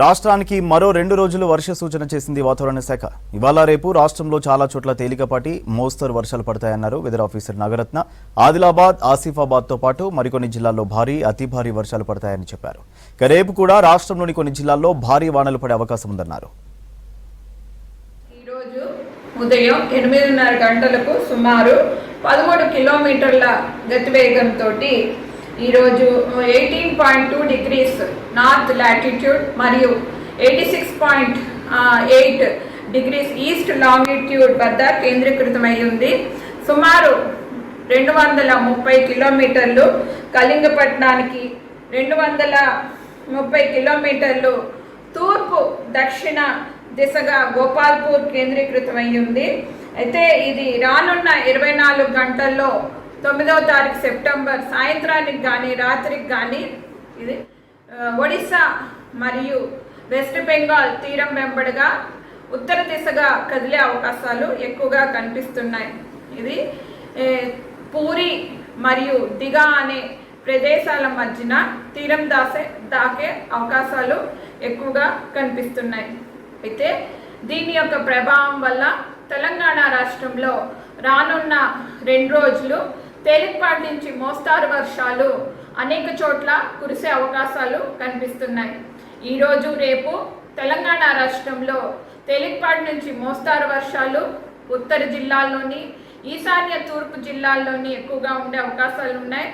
రాష్ట్రానికి మరో 2 రోజులు వర్ష సూచన చేసింది వాతావరణ శాఖ. ఇవాళ రేపు రాష్ట్రంలో చాలా చోట్ల తేలికపాటి మోస్తరు వర్షాలు పడతాయన్నారు వెదర్ ఆఫీసర్ నాగరత్న. ఆదిలాబాద్, ఆసిఫాబాద్తో పాటు మరికొన్ని జిల్లాల్లో భారీ, అతి భారీ వర్షాలు పడతాయని చెప్పారు. ఇక రేపు కూడా రాష్ట్రంలోని కొన్ని జిల్లాల్లో భారీ వానలు పడే అవకాశం ఉందన్నారు. ఈరోజు ఉదయం 8:30 గంటలకు సుమారు 13 కిలోమీటర్ల గతివేగంతో ఈరోజు 18.2 డిగ్రీస్ నార్త్ లాటిట్యూడ్ మరియు 86.8 డిగ్రీస్ ఈస్ట్ లాంగిట్యూడ్ వద్ద కేంద్రీకృతమై ఉంది. సుమారు 230 కిలోమీటర్లు కళింగపట్నానికి, 230 కిలోమీటర్లు తూర్పు దక్షిణ దిశగా గోపాల్పూర్ కేంద్రీకృతమై ఉంది. అయితే ఇది రానున్న 24 గంటల్లో 9వ తారీఖు సెప్టెంబర్ సాయంత్రానికి కానీ రాత్రికి కానీ ఇది ఒడిశా మరియు వెస్ట్ బెంగాల్ తీరం వెంబడిగా ఉత్తర దిశగా కదిలే అవకాశాలు ఎక్కువగా కనిపిస్తున్నాయి. ఇది పూరి మరియు దిగా అనే ప్రదేశాల మధ్యన తీరం దాకే అవకాశాలు ఎక్కువగా కనిపిస్తున్నాయి. అయితే దీని యొక్క ప్రభావం వల్ల తెలంగాణ రాష్ట్రంలో రానున్న 2 రోజులు తేలికపాటి నుంచి మోస్తారు వర్షాలు అనేక చోట్ల కురిసే అవకాశాలు కనిపిస్తున్నాయి. ఈరోజు రేపు తెలంగాణ రాష్ట్రంలో తేలికపాటి నుంచి మోస్తారు వర్షాలు ఉత్తర జిల్లాల్లోని, ఈశాన్య తూర్పు జిల్లాల్లోని ఎక్కువగా ఉండే అవకాశాలు ఉన్నాయి.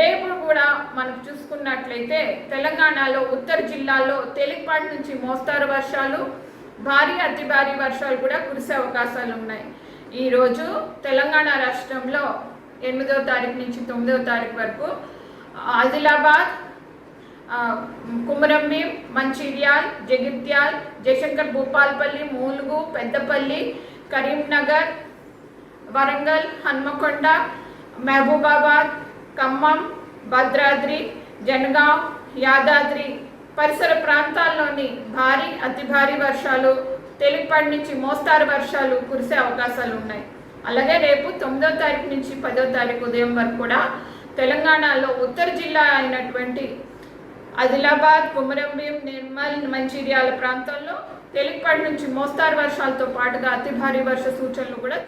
రేపు కూడా మనం చూసుకున్నట్లయితే తెలంగాణలో ఉత్తర జిల్లాల్లో తేలికపాటి నుంచి మోస్తారు వర్షాలు, భారీ అతి భారీ వర్షాలు కూడా కురిసే అవకాశాలు ఉన్నాయి. ఈరోజు తెలంగాణ రాష్ట్రంలో 8వ తారీఖు నుంచి 9వ తారీఖు వరకు ఆదిలాబాద్, కుమరంభీం, మంచిర్యాల్, జగిత్యాల్, జయశంకర్ భూపాల్పల్లి, మూలుగు, పెద్దపల్లి, కరీంనగర్, వరంగల్, హన్మకొండ, మహబూబాబాద్, ఖమ్మం, భద్రాద్రి, జనగాం, యాదాద్రి పరిసర ప్రాంతాల్లోని భారీ అతి భారీ వర్షాలు, తేలికపాటి నుంచి మోస్తారు వర్షాలు కురిసే అవకాశాలు ఉన్నాయి. అలాగే రేపు 9వ తారీఖు నుంచి 10వ తారీఖు ఉదయం వరకు కూడా తెలంగాణలో ఉత్తర జిల్లా అయినటువంటి ఆదిలాబాద్, కుమరంభీం, నిర్మల్, మంచిర్యాల ప్రాంతాల్లో తేలికపాటి నుంచి మోస్తారు వర్షాలతో పాటుగా అతి భారీ వర్ష సూచనలు కూడా